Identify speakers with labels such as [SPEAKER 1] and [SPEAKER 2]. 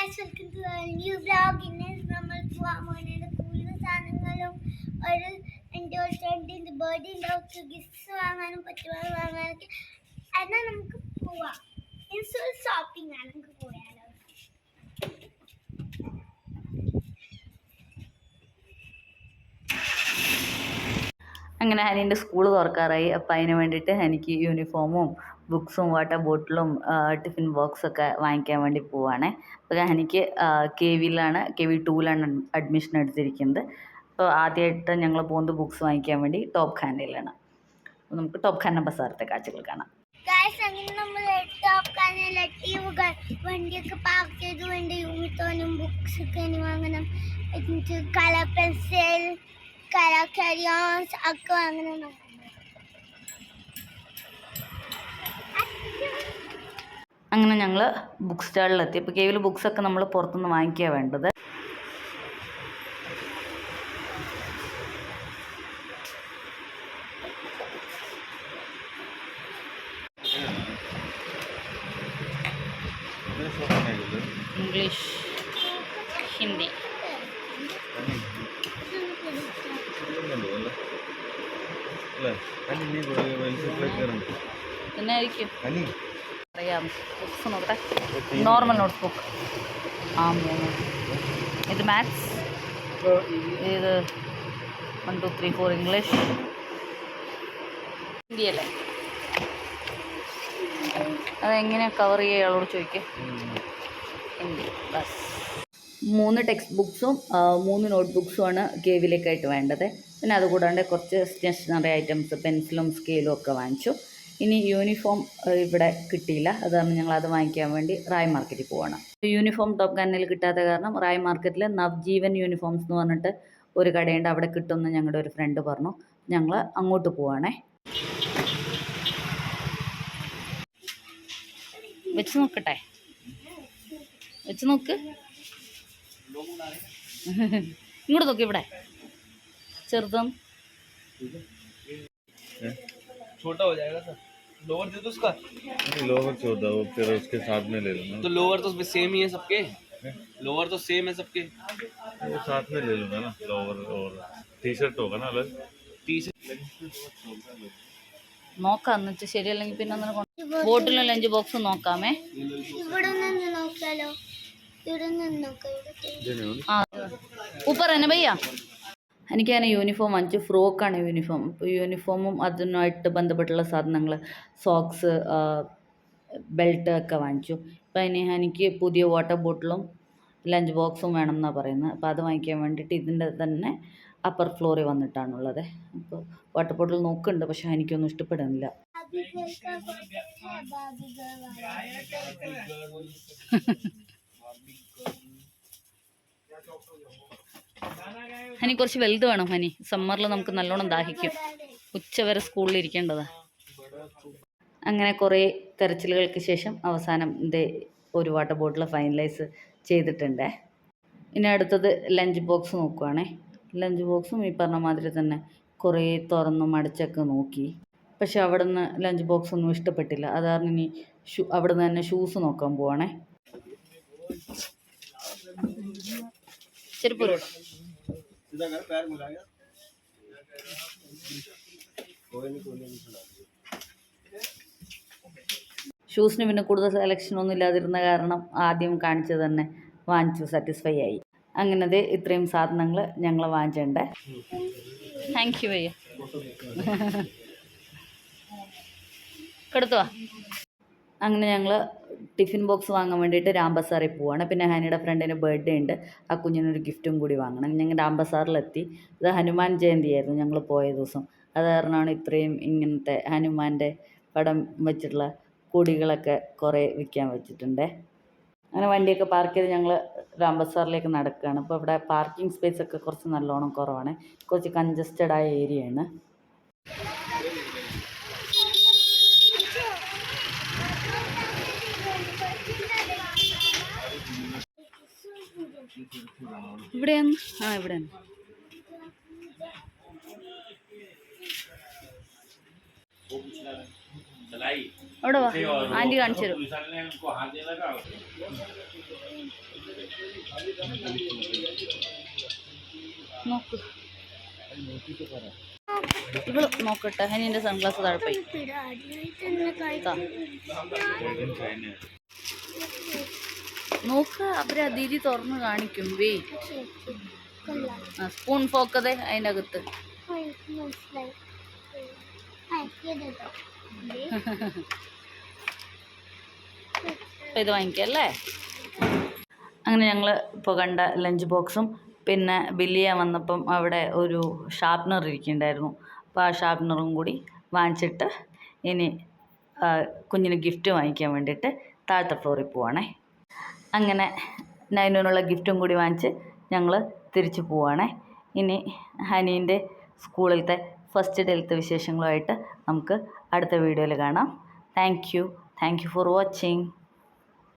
[SPEAKER 1] Guys welcome to new vlog. ഇന്ന് നമ്മൾ പോകാൻ പോകുന്നത് കൂടുതൽ സാധനങ്ങളും എൻ്റെ ഒരു ഫ്രണ്ടിൻ്റെ ബർത്ത്ഡേ ഉണ്ടാവും ഗിഫ്റ്റ്സ് വാങ്ങാനും പറ്റുവാനും വാങ്ങാനൊക്കെ. എന്നാൽ നമുക്ക് പോവാം. ഇൻസ്റ്റോൾ ഷോപ്പിംഗ് ആണ്, നമുക്ക് പോയാലോ.
[SPEAKER 2] അങ്ങനെ ഹനീൻ്റെ സ്കൂൾ തുറക്കാറായി. അപ്പം അതിന് വേണ്ടിയിട്ട് എനിക്ക് യൂണിഫോമും ബുക്സും വാട്ടർ ബോട്ടിലും ടിഫിൻ ബോക്സൊക്കെ വാങ്ങിക്കാൻ വേണ്ടി പോവുകയാണേ. അപ്പോൾ ഹനിക്ക് KV-യിലാണ്, KV2-ലാണ് അഡ്മിഷൻ എടുത്തിരിക്കുന്നത്. അപ്പോൾ ആദ്യമായിട്ട് ഞങ്ങൾ പോകുന്നത് ബുക്സ് വാങ്ങിക്കാൻ വേണ്ടി ടോപ്പ് ഖാനയിലാണ്. അപ്പോൾ നമുക്ക് ടോപ്പ് ഖാന ബസാറത്തെ കാഴ്ചകൾ കാണാം.
[SPEAKER 1] അങ്ങനെ നമ്മൾ ടോപ്പ് ഖാനയിലെത്തി. വണ്ടിയൊക്കെ പാർക്ക് ചെയ്തു. എൻ്റെ യൂണിഫോമും ബുക്സൊക്കെ ഇനി വാങ്ങണം. കളർ പെൻസിൽ, കളർ ക്രയോൺസ് ഒക്കെ വാങ്ങണം.
[SPEAKER 2] അങ്ങനെ ഞങ്ങൾ ബുക്ക് സ്റ്റാളിലെത്തി. ഇപ്പോൾ KV-യിൽ ബുക്സൊക്കെ നമ്മൾ പുറത്തുനിന്ന് വാങ്ങിക്കുക വേണ്ടത്. ഇംഗ്ലീഷ്, ഹിന്ദി. എന്നായിരിക്കും അറിയാം. ബുക്സ് നോക്കട്ടെ. നോർമൽ നോട്ട് ബുക്ക് ആ 3. ഇത് മാത്സ്, ഇത് 1 2 3 4 ഇംഗ്ലീഷ്, ഹിന്ദി അല്ലേ? അതെങ്ങനെയാണ് കവർ ചെയ്യുക അയാളോട് ചോദിക്കുക. ഹിന്ദി ബസ്. 3 ടെക്സ്റ്റ് ബുക്സും 3 നോട്ട് ബുക്സുമാണ് KV-യിലേക്കായിട്ട് വേണ്ടത്. പിന്നെ അതുകൂടാണ്ട് കുറച്ച് സ്റ്റേഷനറി ഐറ്റംസ്, പെൻസിലും സ്കെയിലും ഒക്കെ വാങ്ങിച്ചു. ഇനി യൂണിഫോം ഇവിടെ കിട്ടിയില്ല. അതാണ് ഞങ്ങളത് വാങ്ങിക്കാൻ വേണ്ടി റായ് മാർക്കറ്റിൽ പോവാണ്. യൂണിഫോം ടോപ്പ് ഖാനയിൽ കിട്ടാത്ത കാരണം റായ് മാർക്കറ്റിൽ നവ്ജീവൻ യൂണിഫോംസ് എന്ന് പറഞ്ഞിട്ട് ഒരു കടയുണ്ട്, അവിടെ കിട്ടുമെന്ന് ഞങ്ങളുടെ ഒരു ഫ്രണ്ട് പറഞ്ഞു. ഞങ്ങൾ അങ്ങോട്ട് പോവാണേ. വെച്ച് നോക്കട്ടെ, വെച്ച് നോക്ക്. ഇങ്ങോട്ട് നോക്കി. ഇവിടെ ചെറുതും
[SPEAKER 3] छोटा हो जाएगा सर. लोअर दे दो उसका.
[SPEAKER 4] नहीं लोअर छोटा वो फिर उसके साथ में ले लेना.
[SPEAKER 3] तो लोअर तो सेम ही है सबके. लोअर तो सेम है सबके.
[SPEAKER 4] वो साथ में ले लूँगा ना. लोअर और टी शर्ट होगा ना अलग.
[SPEAKER 3] टी शर्ट
[SPEAKER 2] നോക്കാം. എന്ന് വെച്ചാൽ ശരിയല്ലെങ്കിൽ പിന്നെ ബോട്ടിലും ലഞ്ച് ബോക്സും നോക്കാമേ.
[SPEAKER 1] ഇവിടെ നിന്ന് നോക്കാലോ. ഇവിടെ നിന്ന് നോക്കാം.
[SPEAKER 2] ऊपर है ना भैया. എനിക്ക് ഞാൻ യൂണിഫോം വാങ്ങിച്ചു. ഫ്രോക്കാണ് യൂണിഫോം. അപ്പോൾ യൂണിഫോമും അതിനായിട്ട് ബന്ധപ്പെട്ടുള്ള സാധനങ്ങൾ, സോക്സ്, ബെൽറ്റ് ഒക്കെ വാങ്ങിച്ചു. അപ്പോൾ എനിക്ക് പുതിയ വാട്ടർ ബോട്ടിലും ലഞ്ച് ബോക്സും വേണം എന്നാണ് പറയുന്നത്. അപ്പോൾ അത് വാങ്ങിക്കാൻ വേണ്ടിയിട്ട് ഇതിൻ്റെ തന്നെ അപ്പർ ഫ്ലോറിൽ വന്നിട്ടാണുള്ളത്. അപ്പോൾ വാട്ടർ ബോട്ടിൽ നോക്കുന്നുണ്ട്, പക്ഷേ എനിക്കൊന്നും ഇഷ്ടപ്പെടുന്നില്ല. ഹനി കുറച്ച് വലുത് വേണം. ഹനി സമ്മറിൽ നമുക്ക് നല്ലോണം ദാഹിക്കും. ഉച്ചവരെ സ്കൂളിൽ ഇരിക്കേണ്ടതാ. അങ്ങനെ കുറേ തെരച്ചിലുകൾക്ക് ശേഷം അവസാനം ഒരു വാട്ടർ ബോട്ടിൽ ഫൈനലൈസ് ചെയ്തിട്ടുണ്ട്. ഇനി അടുത്തത് ലഞ്ച് ബോക്സ് നോക്കുവാണേ. ലഞ്ച് ബോക്സും ഈ പറഞ്ഞ മാതിരി തന്നെ കുറേ തുറന്നും അടച്ചൊക്കെ നോക്കി. പക്ഷെ അവിടെ നിന്ന് ലഞ്ച് ബോക്സ് ഒന്നും ഇഷ്ടപ്പെട്ടില്ല. അത് കാരണം ഇനി അവിടെ നിന്ന് തന്നെ ഷൂസ് നോക്കാൻ പോവാണേ. ചെരുപ്പ് ഷൂസിന് പിന്നെ കൂടുതൽ സെലക്ഷൻ ഒന്നും ഇല്ലാതിരുന്ന കാരണം ആദ്യം കാണിച്ചത് തന്നെ വാങ്ങിച്ചു, സാറ്റിസ്ഫൈ ആയി. അങ്ങനത്തെ ഇത്രയും സാധനങ്ങൾ ഞങ്ങൾ വാങ്ങിച്ചിട്ടുണ്ട്. താങ്ക് യു ഭയ്യ. കെടുത്തുവാ. അങ്ങനെ ഞങ്ങൾ ടിഫിൻ ബോക്സ് വാങ്ങാൻ വേണ്ടിയിട്ട് രാംബസാറിൽ പോവാണ്. പിന്നെ ഹനിയുടെ ഫ്രണ്ടിന് ബർത്ത്ഡേ ഉണ്ട്, ആ കുഞ്ഞിനൊരു ഗിഫ്റ്റും കൂടി വാങ്ങണം. ഞങ്ങൾ രാംബസാറിലെത്തി. ഇത് ഹനുമാൻ ജയന്തിയായിരുന്നു ഞങ്ങൾ പോയ ദിവസം. അത് കാരണമാണ് ഇത്രയും ഇങ്ങനത്തെ ഹനുമാൻ്റെ പടം വെച്ചിട്ടുള്ള കൊടികളൊക്കെ കുറേ വിൽക്കാൻ വെച്ചിട്ടുണ്ട്. അങ്ങനെ വണ്ടിയൊക്കെ പാർക്ക് ചെയ്ത് ഞങ്ങൾ രാംബസാറിലേക്ക് നടക്കുകയാണ്. അപ്പോൾ ഇവിടെ പാർക്കിംഗ് സ്പേസ് ഒക്കെ കുറച്ച് നല്ലോണം കുറവാണ്. കുറച്ച് കൺജസ്റ്റഡ് ആയ ഏരിയയാണ്. ഇവിടെയാണ്. ഇവിടെയാണ്. അവിടെ വാ, ആൻറ്റി കാണിച്ചു തരും. നോക്ക് ഇവള് നോക്കട്ടെ. ഹനീൻ്റെ സൺഗ്ലാസ് താഴെ പോയി. താ. നോക്ക് അവര് അതിരി തുറന്ന് കാണിക്കും. സ്പൂൺ ഫോക്കതെ അതിൻ്റെ അകത്ത്. അപ്പം ഇത് വാങ്ങിക്കല്ലേ. അങ്ങനെ ഞങ്ങൾ ഇപ്പോൾ കണ്ട ലഞ്ച് ബോക്സും പിന്നെ ബില്ല് ചെയ്യാൻ വന്നപ്പം അവിടെ ഒരു ഷാർപ്നർ ഇരിക്കുന്നുണ്ടായിരുന്നു. അപ്പോൾ ആ ഷാർപ്നറും കൂടി വാങ്ങിച്ചിട്ട് ഇനി കുഞ്ഞിന് ഗിഫ്റ്റ് വാങ്ങിക്കാൻ വേണ്ടിയിട്ട് താഴത്തെ ഫ്ലോറിൽ പോവാണേ. അങ്ങനെ നൈനുവിനുള്ള ഗിഫ്റ്റും കൂടി വാങ്ങിച്ച് ഞങ്ങൾ തിരിച്ചു പോവാണേ. ഇനി ഹനീൻ്റെ സ്കൂളിലത്തെ ഫസ്റ്റ് ഡേയിലത്തെ വിശേഷങ്ങളുമായിട്ട് നമുക്ക് അടുത്ത വീഡിയോയിൽ കാണാം. Thank you for watching.